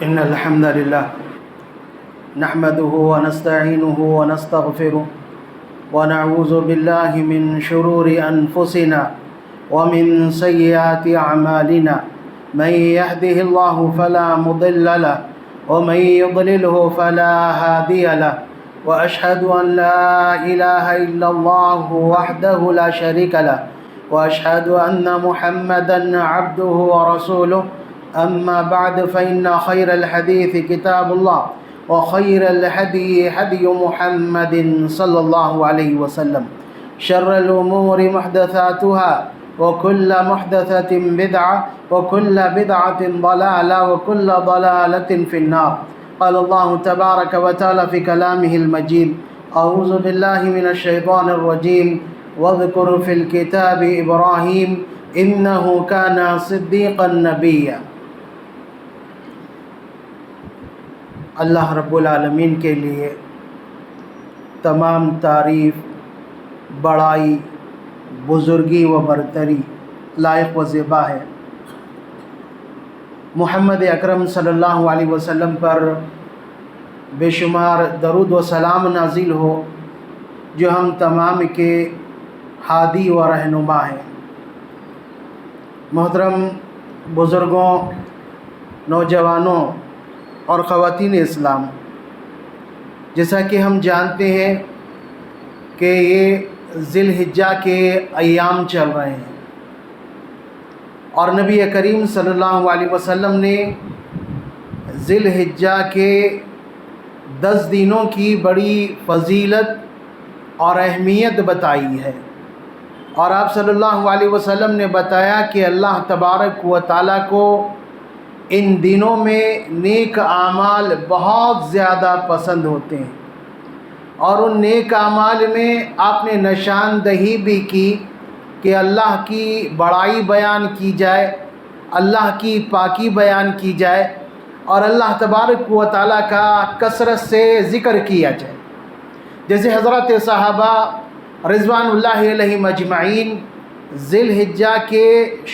إن الحمد لله نحمده ونستعينه ونستغفره ونعوذ بالله من شرور أنفسنا ومن سيئات أعمالنا من يهده الله فلا مضل له ومن يضلله فلا هادي له وأشهد أن لا إله إلا الله وحده لا شريك له وأشهد أن محمدًا عبده ورسوله أما بعد فإن خير الحديث كتاب الله وخير الهدي هدي محمد صلى الله عليه وسلم شر الأمور محدثاتها وكل محدثة بدعة وكل بدعة ضلالة وكل ضلالة في النار. قال الله تبارك وتعالى في كلامه المجيد: أعوذ بالله من الشيطان الرجيم واذكر في الكتاب إبراهيم إنه كان صديقا نبيا. اللہ رب العالمین کے لیے تمام تعریف، بڑائی، بزرگی و برتری لائق و زیبا ہے۔ محمد اکرم صلی اللہ علیہ وسلم پر بے شمار درود و سلام نازل ہو، جو ہم تمام کے ہادی و رہنما ہیں۔ محترم بزرگوں، نوجوانوں اور خواتین اسلام، جیسا کہ ہم جانتے ہیں کہ یہ ذی الحجہ کے ایام چل رہے ہیں، اور نبی کریم صلی اللہ علیہ وسلم نے ذی الحجہ کے 10 دنوں کی بڑی فضیلت اور اہمیت بتائی ہے، اور آپ صلی اللہ علیہ وسلم نے بتایا کہ اللہ تبارک و تعالیٰ کو ان دنوں میں نیک اعمال بہت زیادہ پسند ہوتے ہیں، اور ان نیک اعمال میں آپ نے نشاندہی بھی کی کہ اللہ کی بڑائی بیان کی جائے، اللہ کی پاکی بیان کی جائے، اور اللہ تبارک و تعالیٰ کا کثرت سے ذکر کیا جائے۔ جیسے حضرت صحابہ رضوان اللہ علیہم اجمعین ذی الحجہ کے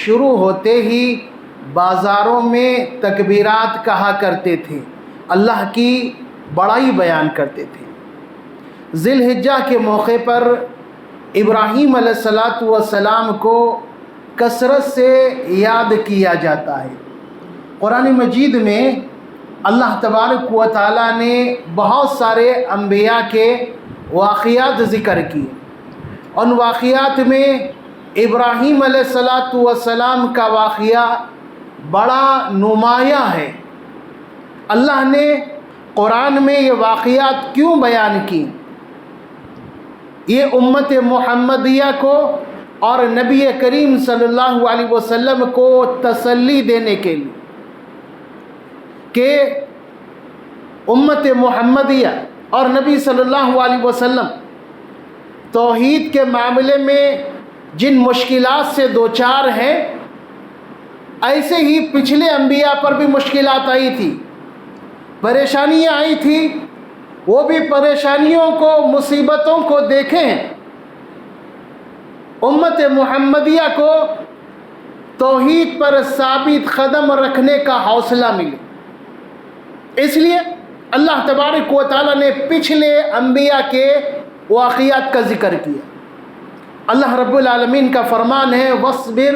شروع ہوتے ہی بازاروں میں تکبیرات کہا کرتے تھے، اللہ کی بڑائی بیان کرتے تھے۔ ذی الحجہ کے موقع پر ابراہیم علیہ السلام کو کثرت سے یاد کیا جاتا ہے۔ قرآن مجید میں اللہ تبارک و تعالیٰ نے بہت سارے انبیاء کے واقعات ذکر کیے۔ ان واقعات میں ابراہیم علیہ السلام کا واقعہ بڑا نمایاں ہے۔ اللہ نے قرآن میں یہ واقعات کیوں بیان کی؟ یہ امت محمدیہ کو اور نبی کریم صلی اللہ علیہ وسلم کو تسلی دینے کے لیے کہ امت محمدیہ اور نبی صلی اللہ علیہ وسلم توحید کے معاملے میں جن مشکلات سے دوچار ہیں، ایسے ہی پچھلے انبیاء پر بھی مشکلات آئی تھی، پریشانیاں آئی تھی، وہ بھی پریشانیوں کو، مصیبتوں کو دیکھیں۔ امت محمدیہ کو توحید پر ثابت قدم رکھنے کا حوصلہ ملے، اس لیے اللہ تبارک و تعالیٰ نے پچھلے انبیاء کے واقعات کا ذکر کیا۔ اللہ رب العالمین کا فرمان ہے: وَاصْبِرْ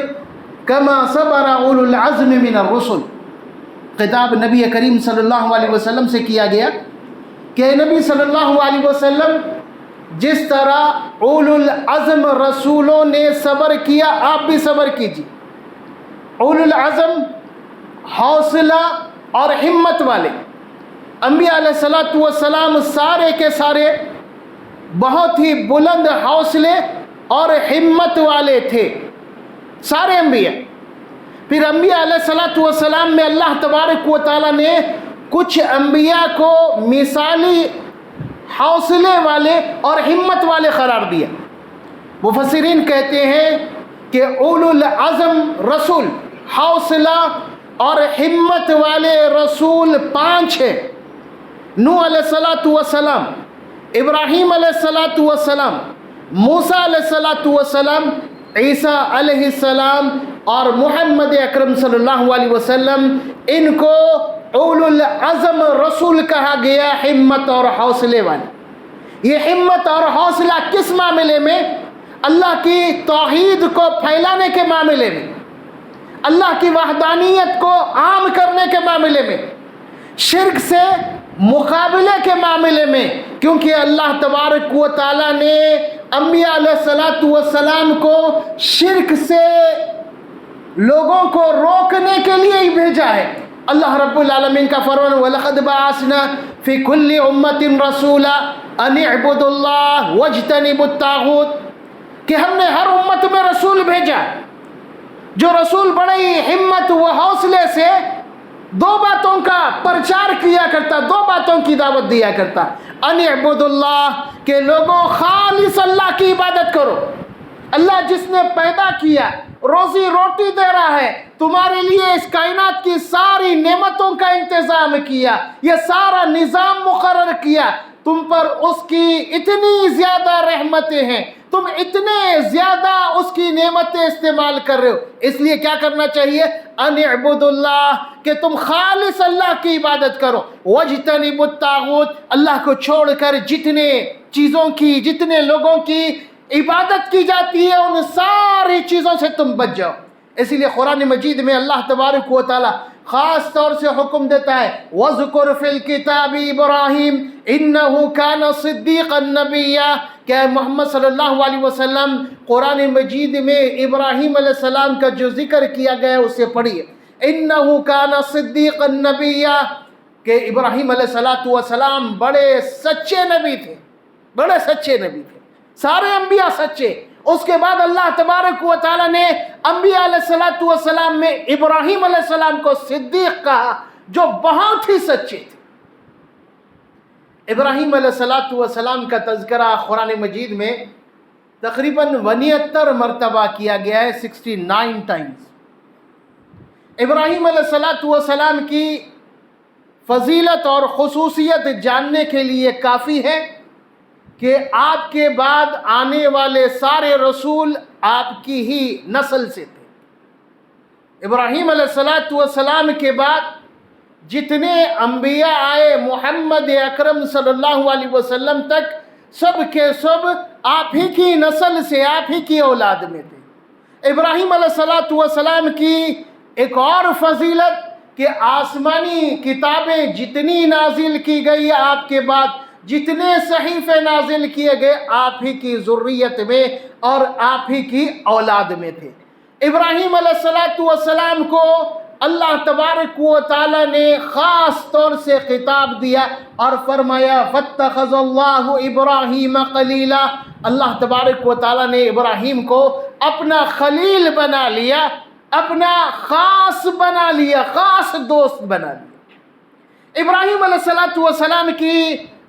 كَمَا صَبَرَ أُولُو الْعَزْمِ مِنَ الرُّسُلِ۔ خطاب نبی کریم صلی اللہ علیہ وسلم سے کیا گیا کہ نبی صلی اللہ علیہ وسلم جس طرح اولو العزم رسولوں نے صبر کیا، آپ بھی صبر کیجیے۔ اولو العزم حوصلہ اور ہمت والے انبیاء علیہ السلام سارے کے سارے بہت ہی بلند حوصلے اور ہمت والے تھے، سارے انبیاء۔ پھر انبیاء علیہ السلام میں اللہ تبارک و تعالیٰ نے کچھ انبیاء کو مثالی حوصلے والے اور ہمت والے قرار دیا۔ مفسرین کہتے ہیں کہ اولو العزم رسول، حوصلہ اور ہمت والے رسول 5 ہیں: نوح علیہ السلام، ابراہیم علیہ السلام، موسیٰ علیہ السلام، عیسیٰ علیہ السلام اور محمد اکرم صلی اللہ علیہ وسلم۔ ان کو उलुल अज़म रसूल कहा गया, हिम्मत और हौसले वाले। ये हिम्मत और हौसला किस मामले में? अल्लाह की तौहीद को फैलाने के मामले में, अल्लाह की वहदानियत को आम करने के मामले में, शिर्क से मुकाबले के मामले में। क्योंकि अल्लाह तबारक व तआला ने अंबिया अलैहिस्सलातु वस्सलाम को शिर्क से लोगों को रोकने के लिए ही भेजा है। अल्लाह रब्बुल आलमीन का फरमान, वलक़द बअसना फ़ी कुल्लि उम्मतिन रसूला अन इअ्बुदुल्लाह वज्तनिबुत ताग़ूत, कि हमने हर उम्मत में रसूल भेजा, जो रसूल बड़े ही हिम्मत व हौसले से दो बातों का प्रचार किया करता, दो बातों की दावत दिया करता। अन इअ्बुदुल्लाह, के लोगों खालिस अल्लाह की इबादत करो। अल्लाह जिसने पैदा किया, रोजी रोटी दे रहा है, तुम्हारे लिए इस कायनात की सारी नेमतों का इंतजाम किया, ये सारा निज़ाम मुकर्रर किया, तुम पर उसकी इतनी ज़्यादा रहमतें हैं, तुम इतने ज़्यादा उसकी नेमतें इस्तेमाल कर रहे हो, इसलिए क्या करना चाहिए? अन इअ्बुदुल्लाह, कि तुम खालिस अल्लाह की इबादत करो। वज्तनिबुत ताग़ूत, अल्लाह को छोड़कर जितने चीज़ों की, जितने लोगों की इबादत की जाती है, उन सारी चीज़ों से तुम बच जाओ। इसीलिए कुरान मजीद में अल्लाह तबारक व तआला ख़ास तौर से हुक्म देता है, वज़्कुर फ़िल किताबि इब्राहीम इन्नहु कान सिद्दीक़न नबिय्या, क्या मोहम्मद सल्लल्लाहु अलैहि वसल्लम कुरान मजीद में इब्राहीम अलैहिस्सलाम का जो जिक्र किया गया है उसे पढ़िए। इन्नहु कान सिद्दीक़न नबिय्या, कि इब्राहीम अलैहिस्सलातु वस्सलाम बड़े सच्चे नबी थे, बड़े सच्चे नबी थे, सारे अंबिया सच्चे। उसके बाद अल्लाह तबारक व तआला ने अंबिया अलैहिस्सलातु वस्सलाम में इब्राहीम अलैहिस्सलाम को सिद्दीक कहा, जो बहुत ही सच्चे थे। इब्राहीम अलैहिस्सलातु वस्सलाम का तज़किरा कुरान मजीद में तकरीबन 69 मरतबा किया गया है, 69 टाइम्स। इब्राहीम अलैहिस्सलातु वस्सलाम की फजीलत और खुसूसियत जानने के लिए काफ़ी है कि आपके बाद आने वाले सारे रसूल आपकी ही नस्ल से थे। इब्राहीम अलैहिस्सलातु वस्सलाम के बाद जितने अंबिया आए मोहम्मद अकरम सल्लल्लाहु अलैहि वसल्लम तक, सब के सब आप ही की नस्ल से, आप ही की औलाद में थे। इब्राहीम अलैहिस्सलातु वस्सलाम की एक और फजीलत कि आसमानी किताबें जितनी नाजिल की गई आपके बाद, जितने सहीफ़े नाजिल किए गए, आप ही की ज़ुर्रियत में और आप ही की औलाद में थे। इब्राहीम अलैहिस्सलातु वस्सलाम को अल्लाह तबारक व तआला ने ख़ास तौर से खिताब दिया और फरमाया, फत्तख़ज़ल्लाहु इब्राहीम ख़लीला, अल्लाह तबारक व तआला ने इब्राहीम को अपना खलील बना लिया, अपना ख़ास बना लिया, ख़ास दोस्त बना लिया। इब्राहीम अलैहिस्सलातु वस्सलाम की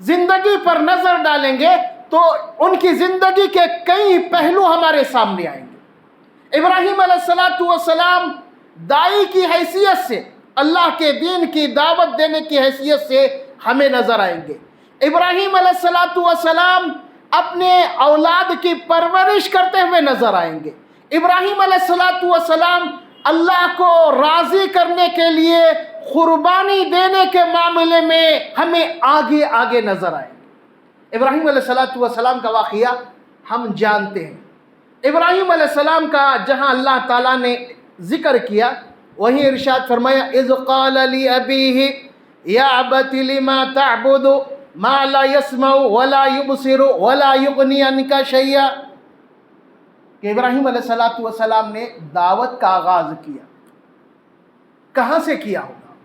ज़िंदगी पर नज़र डालेंगे तो उनकी ज़िंदगी के कई पहलू हमारे सामने आएंगे। इब्राहीम अलैहिस्सलातु वस्सलाम दाई की हैसियत से, अल्लाह के दीन की दावत देने की हैसियत से हमें नज़र आएंगे। इब्राहीम अलैहिस्सलातु वस्सलाम अपने औलाद की परवरिश करते हुए नज़र आएंगे। इब्राहीम अलैहिस्सलातु वस्सलाम अल्लाह को राज़ी करने के लिए कुर्बानी देने के मामले में हमें आगे आगे नज़र आएंगे। इब्राहीम अलैहिस्सलातु वस्सलाम का वाक़िया हम जानते हैं। इब्राहीम अलैहिस्सलाम का जहाँ अल्लाह ताला ने ज़िक्र किया, वहीं इरशाद फरमाया, इज़ क़ाल ली अबीही या अबति लिमा तअबुदु मा ला यस्मउ वला युबसिरु वला युग़नी अन्का शैया, कि इब्राहीम अलैहिस्सलातु वस्सलाम ने दावत का आगाज़ किया। कहाँ से किया होगा,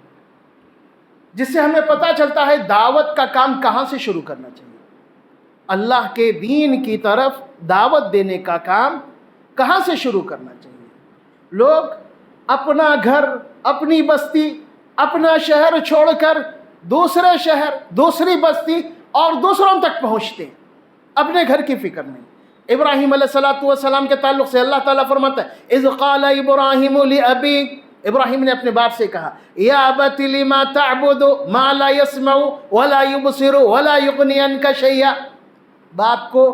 जिससे हमें पता चलता है दावत का काम कहाँ से शुरू करना चाहिए। अल्लाह के दीन की तरफ दावत देने का काम कहाँ से शुरू करना चाहिए। लोग अपना घर, अपनी बस्ती, अपना शहर छोड़कर दूसरे शहर, दूसरी बस्ती और दूसरों तक पहुँचते हैं, अपने घर की फिक्र नहीं। इब्राहीम अलैहिस्सलातु वस्सलाम के ताल्लुक़ से अल्लाह ताला फरमाता है, इज़ क़ाल इब्राहीम लि अबी, इब्राहीम ने अपने बाप से कहा, या अबति लिमा तअबुदु मा ला यस्मउ वला युबसिरु वला युग़नी अन्का शैया। बाप को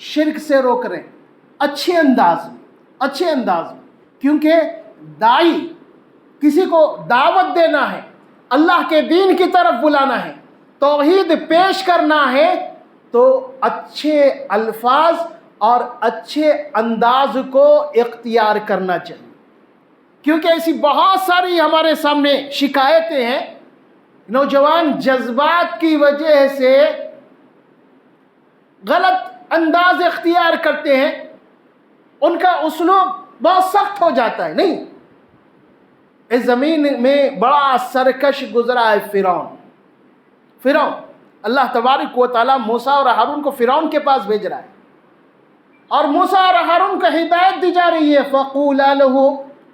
शिर्क से रोक रहे हैं अच्छे अंदाज में, अच्छे अंदाज में, क्योंकि दाई किसी को दावत देना है, اللہ کے دین کی طرف بلانا ہے، توحید پیش کرنا ہے، تو اچھے الفاظ اور اچھے انداز کو اختیار کرنا چاہیے، کیونکہ ایسی بہت ساری ہمارے سامنے شکایتیں ہیں، نوجوان جذبات کی وجہ سے غلط انداز اختیار کرتے ہیں، ان کا اسلوب بہت سخت ہو جاتا ہے۔ نہیں، اس زمین میں بڑا سرکش گزرا ہے فرعون، اللہ تبارک و تعالیٰ موسیٰ اور ہارون کو فرعون کے پاس بھیج رہا ہے، اور موسیٰ اور ہارون کو ہدایت دی جا رہی ہے، فَقُولَا لَهُ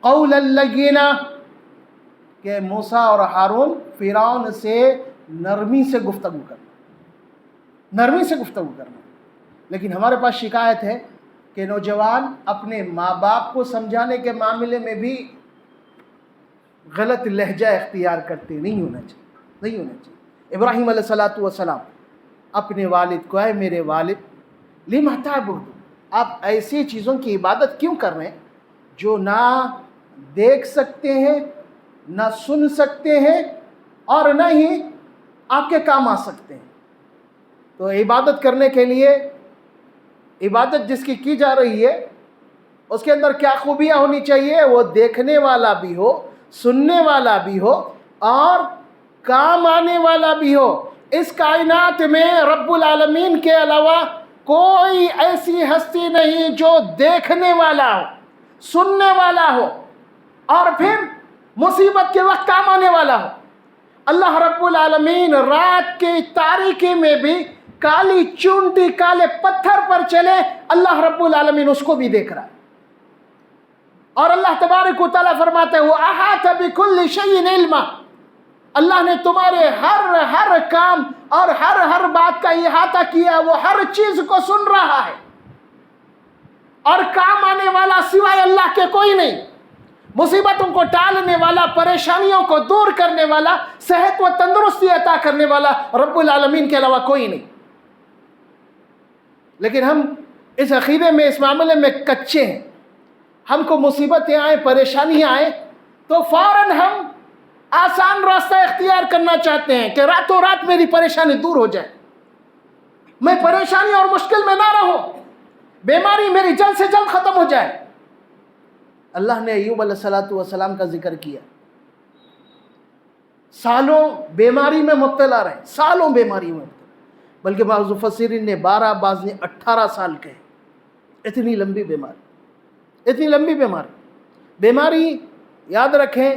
قَوْلًا لَّيِّنًا، کہ موسیٰ اور ہارون فرعون سے نرمی سے گفتگو کرنا۔ لیکن ہمارے پاس شکایت ہے کہ نوجوان اپنے ماں باپ کو سمجھانے کے معاملے میں بھی غلط لہجہ اختیار کرتے، نہیں ہونا چاہیے۔ ابراہیم علیہ السلام اپنے والد کو، اے میرے والد لِمَ تَعْبُدُ، آپ ایسی چیزوں کی عبادت کیوں کر رہے ہیں جو نہ دیکھ سکتے ہیں، نہ سن سکتے ہیں، اور نہ ہی آپ کے کام آ سکتے ہیں؟ تو عبادت کرنے کے لیے، عبادت جس کی جا رہی ہے اس کے اندر کیا خوبیاں ہونی چاہیے؟ وہ دیکھنے والا بھی ہو، سننے والا بھی ہو، اور کام آنے والا بھی ہو۔ اس کائنات میں رب العالمین کے علاوہ کوئی ایسی ہستی نہیں جو دیکھنے والا ہو، سننے والا ہو، اور پھر مصیبت کے وقت کام آنے والا ہو۔ اللہ رب العالمین رات کی تاریکی میں بھی کالی چونٹی کالے پتھر پر چلے، اللہ رب العالمین اس کو بھی دیکھ رہا ہے، اور اللہ تبارک و تعالیٰ فرماتے ہیں وَأَحَاطَ بِكُلِّ شَيْءٍ عِلْمًا، اللہ نے تمہارے ہر کام اور ہر بات کا احاطہ کیا، وہ ہر چیز کو سن رہا ہے، اور کام آنے والا سوائے اللہ کے کوئی نہیں، مصیبتوں کو ٹالنے والا، پریشانیوں کو دور کرنے والا، صحت و تندرستی عطا کرنے والا رب العالمین کے علاوہ کوئی نہیں۔ لیکن ہم اس عقیدے میں، اس معاملے میں کچے ہیں۔ ہم کو مصیبتیں آئیں، پریشانیاں آئیں تو فوراً ہم آسان راستہ اختیار کرنا چاہتے ہیں کہ راتوں رات میری پریشانی دور ہو جائے، میں پریشانی اور مشکل میں نہ رہوں، بیماری میری جلد سے جلد ختم ہو جائے۔ اللہ نے ایوب علیہ السلام کا ذکر کیا، سالوں بیماری میں مبتلا رہے، سالوں بیماری میں مبتلا، بلکہ بعض مفسرین نے 12، بعض نے 18 سال کہے۔ اتنی لمبی بیماری یاد رکھیں،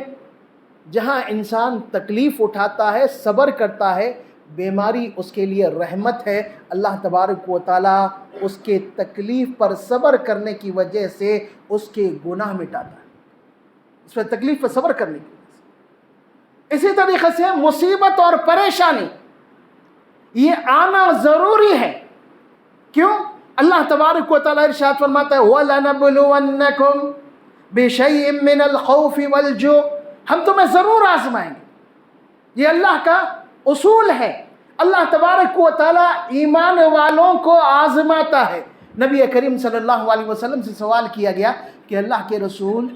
جہاں انسان تکلیف اٹھاتا ہے، صبر کرتا ہے، بیماری اس کے لیے رحمت ہے۔ اللہ تبارک و تعالیٰ اس کے تکلیف پر صبر کرنے کی وجہ سے اس کے گناہ مٹاتا ہے، اس پر تکلیف پر صبر کرنے کی وجہ سے۔ اسی طریقے سے مصیبت اور پریشانی یہ آنا ضروری ہے۔ کیوں؟ اللہ تبارک و تعالیٰ ارشاد فرماتا ہے وَلَنَبْلُوَنَّكُمْ بِشَيْءٍ مِّنَ الْخَوْفِ وَالْجُوعِ، ہم تمہیں ضرور آزمائیں گے، یہ اللہ کا اصول ہے۔ اللہ تبارک و تعالیٰ ایمان والوں کو آزماتا ہے۔ نبی کریم صلی اللہ علیہ وسلم سے سوال کیا گیا کہ اللہ کے رسول،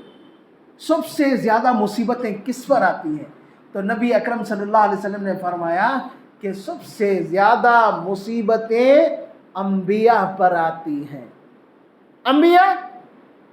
سب سے زیادہ مصیبتیں کس پر آتی ہیں؟ تو نبی اکرم صلی اللہ علیہ وسلم نے فرمایا کہ سب سے زیادہ مصیبتیں انبیاء پر آتی ہیں۔ انبیاء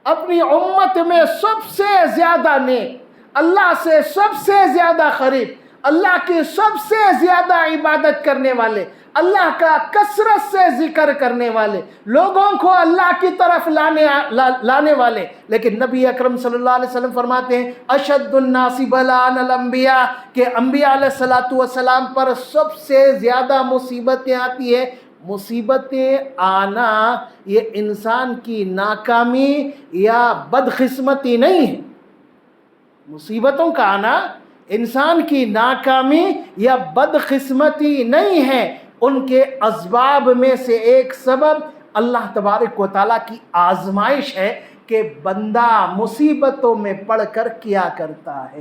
اپنی امت میں سب سے زیادہ نیک، اللہ سے سب سے زیادہ قریب، اللہ کی سب سے زیادہ عبادت کرنے والے، اللہ کا کثرت سے ذکر کرنے والے، لوگوں کو اللہ کی طرف لانے والے۔ لیکن نبی اکرم صلی اللہ علیہ وسلم فرماتے ہیں اشد الناس بلاء الانبیاء، کہ انبیاء علیہ السلام پر سب سے زیادہ مصیبتیں آتی ہیں۔ مصیبتیں آنا یہ انسان کی ناکامی یا بدقسمتی نہیں ہے، مصیبتوں کا آنا انسان کی ناکامی یا بدقسمتی نہیں ہے، ان کے اسباب میں سے ایک سبب اللہ تبارک و تعالیٰ کی آزمائش ہے کہ بندہ مصیبتوں میں پڑ کر کیا کرتا ہے۔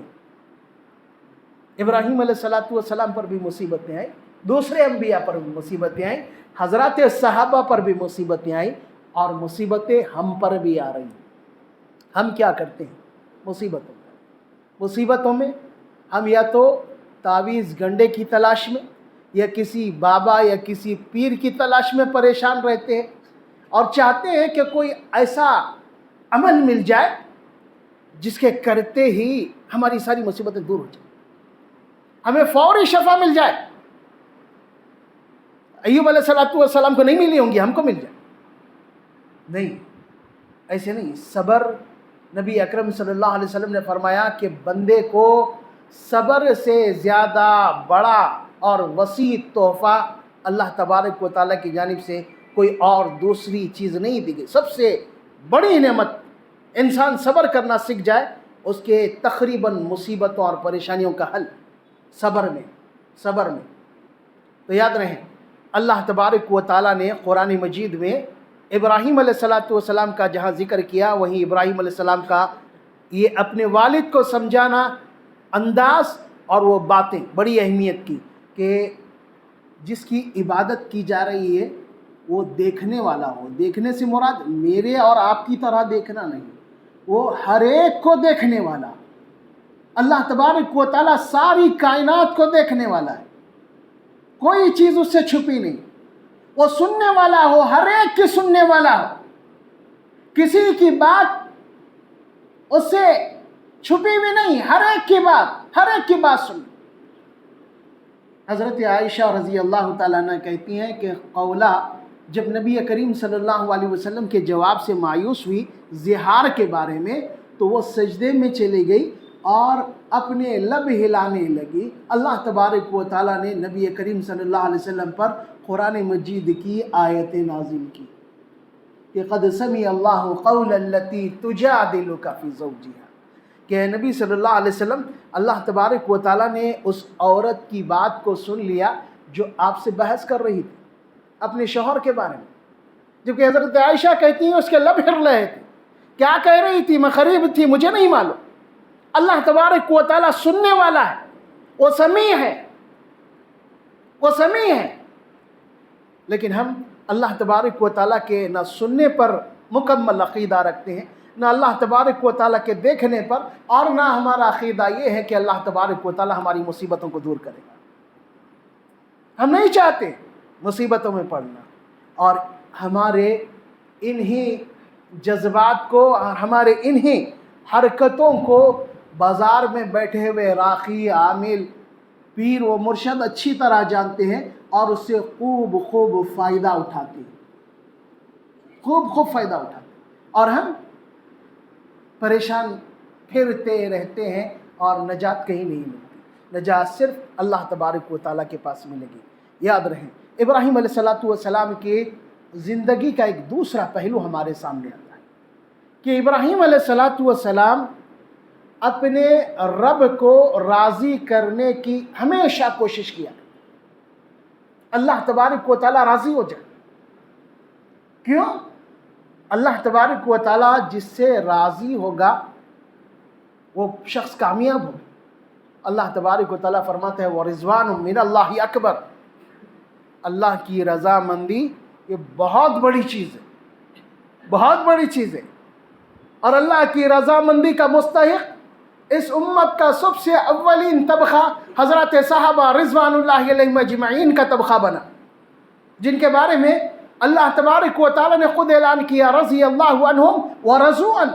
ابراہیم علیہ السلام پر بھی مصیبتیں آئیں، دوسرے انبیاء پر بھی مصیبتیں آئیں، حضرات صحابہ پر بھی مصیبتیں آئیں، اور مصیبتیں ہم پر بھی آ رہی ہیں۔ ہم کیا کرتے ہیں مصیبتوں میں ہم یا تو तावीज़ गंडे की तलाश में या किसी बाबा या किसी पीर की तलाश में परेशान रहते हैं और चाहते हैं कि कोई ऐसा अमल मिल जाए जिसके करते ही हमारी सारी मुसीबतें दूर हो जाए, हमें फौरी शफा मिल जाए। अय्यूब अलैहिस्सलाम को नहीं मिली होंगी, हमको मिल जाए। नहीं, ऐसे नहीं। सब्र, नबी अकरम सल्लल्लाहु अलैहि वसल्लम ने फरमाया कि बंदे को सब्र से ज़्यादा बड़ा और वसी तोहफ़ा अल्लाह तबारक व तआला की जानिब से कोई और दूसरी चीज़ नहीं दी गई। सबसे बड़ी नेमत इंसान सब्र करना सीख जाए, उसके तकरीबन मुसीबतों और परेशानियों का हल सब्र में। तो याद रहे, अल्लाह तबारक व तआला ने कुरान मजीद में इब्राहीम अलैहिस्सलाम का जहाँ ज़िक्र किया, वहीं इब्राहीम अलैहिस्सलाम का ये अपने वालिद को समझाना अंदाज़ और वो बातें बड़ी अहमियत की कि जिसकी इबादत की जा रही है वो देखने वाला हो। देखने से मुराद मेरे और आपकी तरह देखना नहीं, वो हर एक को देखने वाला। अल्लाह तबारक व तआला सारी कायनात को देखने वाला है, कोई चीज़ उससे छुपी नहीं। वो सुनने वाला हो, हर एक की सुनने वाला हो, किसी की बात उससे छुपी भी नहीं, हर एक की बात सुन। हज़रत आयशा रज़ी अल्लाह ताला अन्हा कहती हैं कि कौला जब नबी करीम सल्लल्लाहु अलैहि वसल्लम के जवाब से मायूस हुई ज़िहार के बारे में, तो वो सजदे में चली गई और अपने लब हिलाने लगी। अल्लाह तबारक व तआला ने नबी करीम सल्लल्लाहु अलैहि वसल्लम पर कुरान मजीद की आयतें नाज़िल की कि क़द समी अल्लाहु क़ौलल्लती तुजादिलुका फ़ी ज़ौजिहा, कि नबी सल्लल्लाहु अलैहि वसल्लम, अल्लाह तबारक व तआला ने उस औरत की बात को सुन लिया जो आपसे बहस कर रही थी अपने शौहर के बारे में। जबकि हज़रत आयशा कहती हैं उसके लब हिल रहे थे, क्या कह रही थी, मैं ग़रीब थी, मुझे नहीं मालूम। अल्लाह तबारक व तआला सुनने वाला है, वो समी है। लेकिन हम अल्लाह तबारक व तआला के न सुनने पर मुकम्मल अक़ीदा रखते हैं, न अल्लाह तबारक व तआला के देखने पर, और न हमारा अक़ीदा ये है कि अल्लाह तबारक व तआला हमारी मुसीबतों को दूर करेगा। हम नहीं चाहते मुसीबतों में पड़ना, और हमारे इन्हीं जज्बात को और हमारे इन्हीं हरकतों को बाज़ार में बैठे हुए राखी, आमिल, पीर व मुर्शद अच्छी तरह जानते हैं और उससे खूब फ़ायदा उठाते हैं, खूब फ़ायदा उठाते हैं, और हम परेशान फिरते रहते हैं और नजात कहीं नहीं मिलती। नजात सिर्फ अल्लाह तबारक व तआला के पास मिलेगी। याद रहे, इब्राहीम अलैहिस्सलाम की ज़िंदगी का एक दूसरा पहलू हमारे सामने आता है कि इब्राहीम अलैहिस्सलाम अपने रब को राज़ी करने की हमेशा कोशिश किया, अल्लाह तबारक व तआला राज़ी हो जाए। क्यों? अल्लाह तबारक व तआला जिससे राज़ी होगा वो शख्स कामयाब होगा। अल्लाह तबारक व तआला फरमाता है व रिज़वानुम मिनल्लाहि अकबर, अल्लाह की रज़ामंदी ये बहुत बड़ी चीज़ है, बहुत बड़ी चीज़ है। और अल्लाह की रज़ामंदी का मुस्तहिक़ इस उम्मत का सबसे अव्वलीन तबक़ा हज़रत सहाबा रिज़वानुल्लाहि अलैहिम अजमईन का तबक़ा बना, जिनके बारे में अल्लाह तबारक व तआला ने ख़ुद ऐलान किया रज़ी अल्लाहु अन्हुम व रज़ू अन,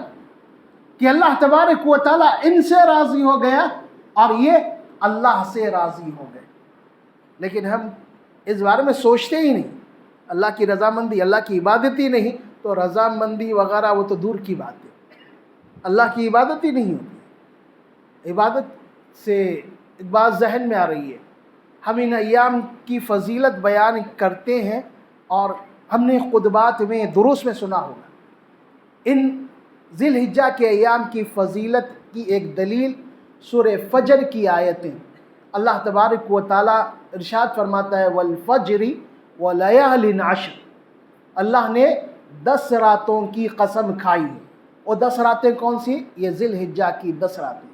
कि अल्लाह तबारक व तआला इनसे राज़ी हो गया और ये अल्लाह से राज़ी हो गए। लेकिन हम इस बारे में सोचते ही नहीं। अल्लाह की रज़ामंदी, अल्लाह की इबादत ही नहीं तो रज़ामंदी वगैरह वो तो दूर की बात है, अल्लाह की इबादत ही नहीं होती। इबादत से एक बात जहन में आ रही है, हम इन अय्याम की फ़जीलत बयान करते हैं और हमने खुतबात में दुरूस में सुना होगा। इन ज़िलहिज्जा के अय्याम की फ़जीलत की एक दलील सूरह फ़जर की आयतें। अल्लाह तबारक व तआला इरशाद फरमाता है वल फ़ज्रि व लयालिन अश्र, अल्लाह ने 10 रातों की कसम खाई है। और 10 रातें कौन सी? ये ज़िलहिज्जा की 10 रातें,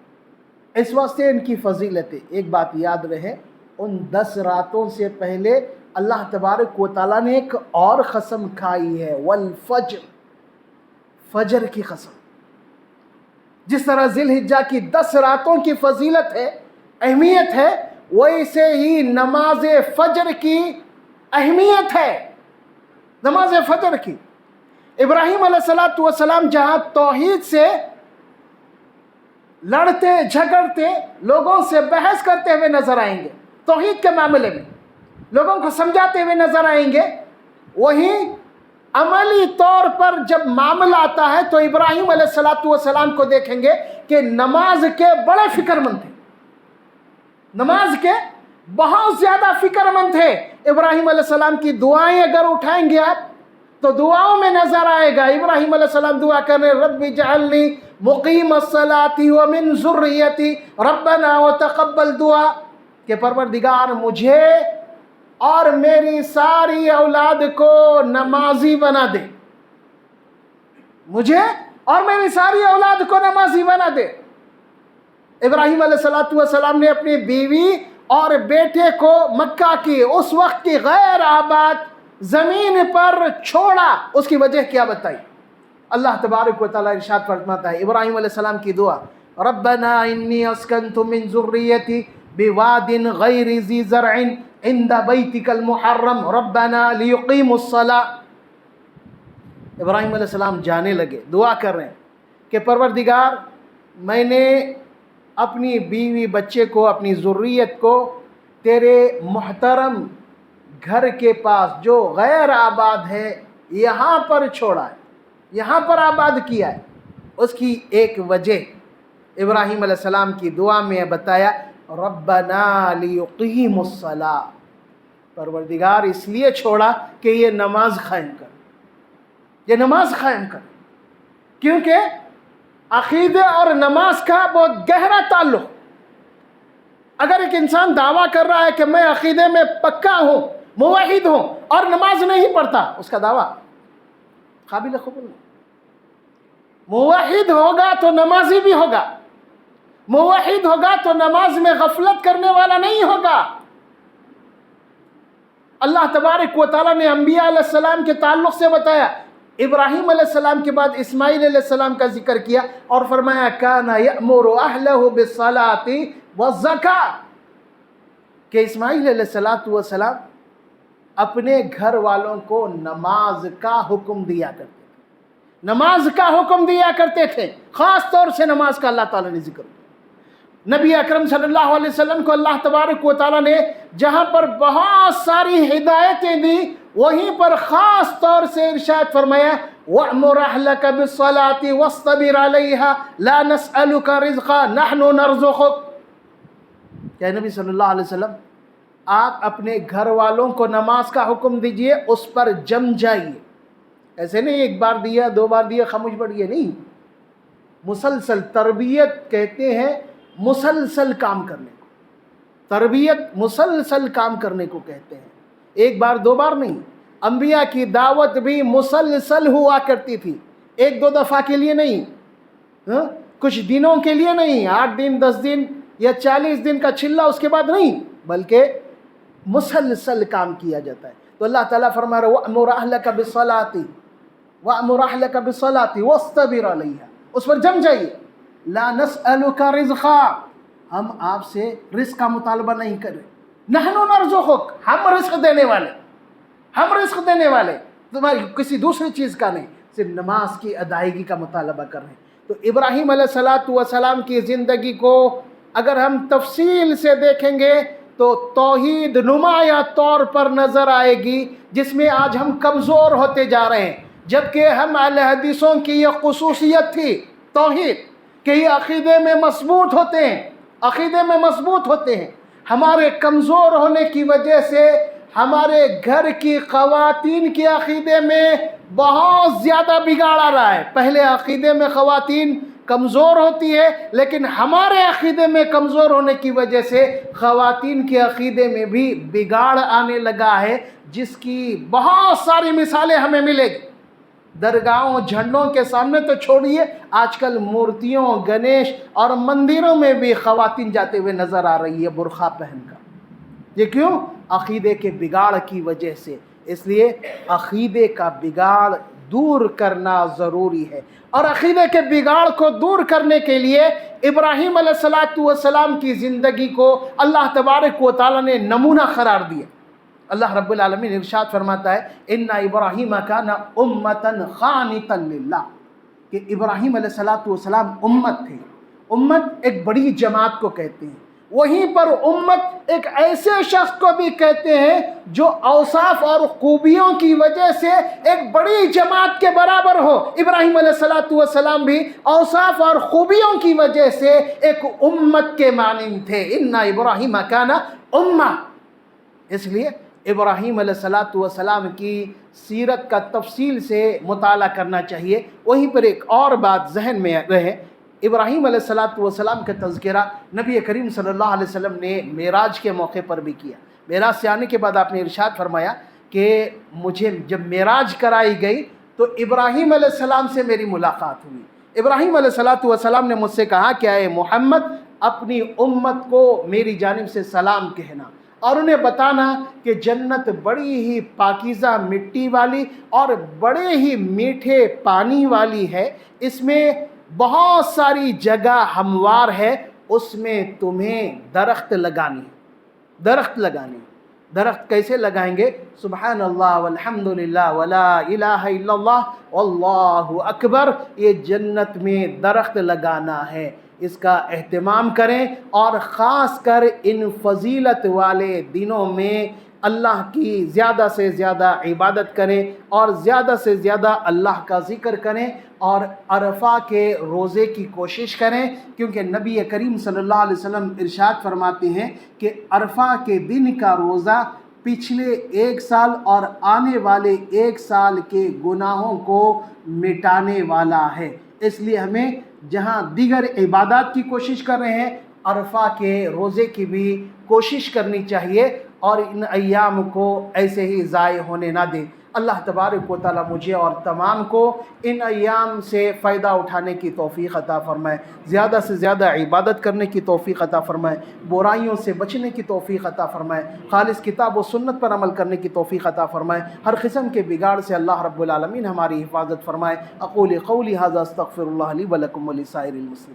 इस वास्ते इनकी फ़जीलतें। एक बात याद रहे, उन 10 रातों से पहले अल्लाह तबारक व तआला ने एक और कसम खाई है वल फ़ज्र, फ़जर की कसम। जिस तरह ज़िलहिज्जा की 10 रातों की फ़जीलत है, अहमियत है, वैसे ही नमाज फजर की अहमियत है, नमाज फजर की। इब्राहीम अलैहिस्सलाम जहाँ तौहीद से लड़ते झगड़ते, लोगों से बहस करते हुए नजर आएंगे, तौहीद के मामले में लोगों को समझाते हुए नजर आएंगे, वहीं अमली तौर पर जब मामला आता है तो इब्राहीम अलैहिस्सलाम को देखेंगे कि नमाज के बड़े फिक्रमंद थे, नमाज के बहुत ज़्यादा फिक्रमंद थे। इब्राहीम अलैहिस्सलाम की दुआएं अगर उठाएंगे आप तो दुआओं में नजर आएगा, इब्राहीम अलैहिस्सलाम दुआ कर रहे, रब्बी जअलनी मुक़ीमस्सलाती व मिन ज़ुर्रियती रब्बना व तक़ब्बल दुआ, के परवरदिगार मुझे और मेरी सारी औलाद को नमाजी बना दे, मुझे और मेरी सारी औलाद को नमाजी बना दे। इब्राहीम अलैहिस्सलाम ने अपनी बीवी और बेटे को मक्का की उस वक्त की गैर आबाद ज़मीन पर छोड़ा, उसकी वजह क्या बताई? अल्लाह तबारक व तआला इरशाद फरमाता है, इब्राहीम अलैहिस्सलाम की दुआ, रब्बना इन्नी अस्कनतु मिन ज़ुर्रियती बिवादिन गैरि ज़ी ज़रअन इंदा बैतिकल मुहर्रम रब्बना लियुक़ीमुस्सलाह। इब्राहीम अलैहिस्सलाम जाने लगे, दुआ कर रहे हैं कि परवरदिगार मैंने अपनी बीवी बच्चे को, अपनी ज़ुर्रियत को तेरे मुहतरम घर के पास जो गैर आबाद है यहाँ पर छोड़ा है, यहाँ पर आबाद किया है। उसकी एक वजह इब्राहीम अलैहिस्सलाम की दुआ में बताया, रब्बना लियुक़ीमुस्सलाह, परवरदिगार इसलिए छोड़ा कि ये नमाज कायम कर, ये नमाज कायम कर, क्योंकि अक़ीदे और नमाज का बहुत गहरा ताल्लुक़। अगर एक इंसान दावा कर रहा है कि मैं अक़ीदे में पक्का हूँ, मुवहिद हूँ, और नमाज नहीं पढ़ता, उसका दावा काबिल क़बूल नहीं। मुवहिद होगा तो नमाजी भी होगा, मुवहिद होगा तो नमाज में गफलत करने वाला नहीं होगा। अल्लाह तबारक व तआला ने अंबिया अलैहिस्सलाम के ताल्लुक़ से बताया, इब्राहीम अलैहिस्सलाम के बाद इस्माइल अलैहिस्सलाम का जिक्र किया और फरमाया काना यअमुरु अहलहु बिस्सलाति वज़्ज़का, कि इस्माइल अलैहिस्सलाम अपने घर वालों को नमाज का हुक्म दिया करते थे, नमाज का हुक्म दिया करते थे। ख़ास तौर से नमाज का अल्लाह ताला ने जिक्र किया। नबी अकरम सल्लल्लाहु अलैहि वसल्लम को अल्लाह तबारक व तआला ने जहाँ पर बहुत सारी हिदायतें दी, वहीं पर ख़ास तौर से इरशाद फरमाया, वअमुर अहलका बिस्सलाति वस्तबिर अलैहा ला नसअलुका रिज़्क़ा नहनु नरज़ुक़ुक। क्या नबी सल्लल्लाहु अलैहि वसल्लम, आप अपने घर वालों को नमाज का हुक्म दीजिए, उस पर जम जाइए। ऐसे नहीं एक बार दिया, दो बार दिया, खामोश पड़िए, नहीं, मुसलसल तरबियत कहते हैं, मुसलसल काम करने को तरबियत, मुसलसल काम करने को कहते हैं, एक बार दो बार नहीं। अंबिया की दावत भी मुसलसल हुआ करती थी, एक दो दफ़ा के लिए नहीं, कुछ दिनों के लिए नहीं, 8 दिन 10 दिन या 40 दिन का चिल्ला उसके बाद नहीं, बल्कि मुसलसल काम किया जाता है। तो अल्लाह ताला फरमा रहा है, वअमुर अहलका बिस्सलाति वअमुर अहलका बिस्सलाति वस्तबिर अलैहा, उस पर जम जाइए। ला नसअलुका रिज़्क़ा, हम आपसे रिज़्क़ का मुतालबा नहीं कर रहे, नहनु नरज़ुक़ुक, हम रिज़्क़ देने वाले, हम रिज़्क़ देने वाले, तुम्हारी किसी दूसरी चीज़ का नहीं, सिर्फ नमाज की अदायगी का मुतालबा कर रहे हैं। तो इब्राहीम अलैहिस्सलाम की ज़िंदगी को अगर हम तफसील से देखेंगे तो तौहीद नुमाया तौर पर नज़र आएगी, जिसमें आज हम कमज़ोर होते जा रहे हैं। जबकि हम अहले हदीसों की यह ख़ुसूसियत थी तौहीद, कि ये अक़ीदे में मज़बूत होते हैं, अक़ीदे में मज़बूत होते हैं। हमारे कमज़ोर होने की वजह से हमारे घर की ख़वातीन के अक़ीदे में बहुत ज़्यादा बिगाड़ आ रहा है। पहले अक़ीदे में ख़वातीन कमज़ोर होती है, लेकिन हमारे अक़ीदे में कमज़ोर होने की वजह से ख़वातीन के अक़ीदे में भी बिगाड़ आने लगा है, जिसकी बहुत सारी मिसालें हमें मिलेगी। दरगाहों झंडों के सामने तो छोड़िए, आजकल मूर्तियों, गणेश और मंदिरों में भी ख़वातीन जाते हुए नज़र आ रही है बुरखा पहनकर। ये क्यों? अक़ीदे के बिगाड़ की वजह से। इसलिए अक़ीदे का बिगाड़ دور کرنا ضروری ہے۔ اور عقیدے کے بگاڑ کو دور کرنے کے لیے ابراہیم علیہ السلام کی زندگی کو اللہ تبارک و تعالیٰ نے نمونہ قرار دیا۔ اللہ رب العالمین ارشاد فرماتا ہے ان ابراہیم کان امۃ قانتا للہ، کہ ابراہیم علیہ السلام امت تھے۔ امت ایک بڑی جماعت کو کہتے ہیں، وہیں پر امت ایک ایسے شخص کو بھی کہتے ہیں جو اوصاف اور خوبیوں کی وجہ سے ایک بڑی جماعت کے برابر ہو۔ ابراہیم علیہ السلام بھی اوصاف اور خوبیوں کی وجہ سے ایک امت کے مانند تھے۔ ان ابراہیم کان امہ، اس لیے ابراہیم علیہ السلام کی سیرت کا تفصیل سے مطالعہ کرنا چاہیے۔ وہیں پر ایک اور بات ذہن میں رہے، ابراہیم علیہ السلام کا تذکرہ نبی کریم صلی اللہ علیہ وسلم نے معراج کے موقع پر بھی کیا۔ معراج سے آنے کے بعد آپ نے ارشاد فرمایا کہ مجھے جب معراج کرائی گئی تو ابراہیم علیہ السلام سے میری ملاقات ہوئی۔ ابراہیم علیہ السلام نے مجھ سے کہا کہ اے محمد اپنی امت کو میری جانب سے سلام کہنا اور انہیں بتانا کہ جنت بڑی ہی پاکیزہ مٹی والی اور بڑے ہی میٹھے پانی والی ہے، اس میں بہت ساری جگہ ہموار ہے، اس میں تمہیں درخت لگانی۔ درخت کیسے لگائیں گے؟ سبحان اللہ والحمد للہ ولا الہ الا اللہ واللہ اکبر، یہ جنت میں درخت لگانا ہے، اس کا اہتمام کریں اور خاص کر ان فضیلت والے دنوں میں اللہ کی زیادہ سے زیادہ عبادت کریں اور زیادہ سے زیادہ اللہ کا ذکر کریں اور عرفہ کے روزے کی کوشش کریں، کیونکہ نبی کریم صلی اللہ علیہ وسلم ارشاد فرماتے ہیں کہ عرفہ کے دن کا روزہ پچھلے 1 سال اور آنے والے 1 سال کے گناہوں کو مٹانے والا ہے۔ اس لیے ہمیں جہاں دیگر عبادات کی کوشش کر رہے ہیں، عرفہ کے روزے کی بھی کوشش کرنی چاہیے اور ان ایام کو ایسے ہی ضائع ہونے نہ دیں۔ اللہ تبارک و تعالیٰ مجھے اور تمام کو ان ایام سے فائدہ اٹھانے کی توفیق عطا فرمائے، زیادہ سے زیادہ عبادت کرنے کی توفیق عطا فرمائے، برائیوں سے بچنے کی توفیق عطا فرمائے، خالص کتاب و سنت پر عمل کرنے کی توفیق عطا فرمائے، ہر قسم کے بگاڑ سے اللہ رب العالمین ہماری حفاظت فرمائے۔ اقول قولی ھذا استغفر اللہ لی ولکم ولسائر المسلمین۔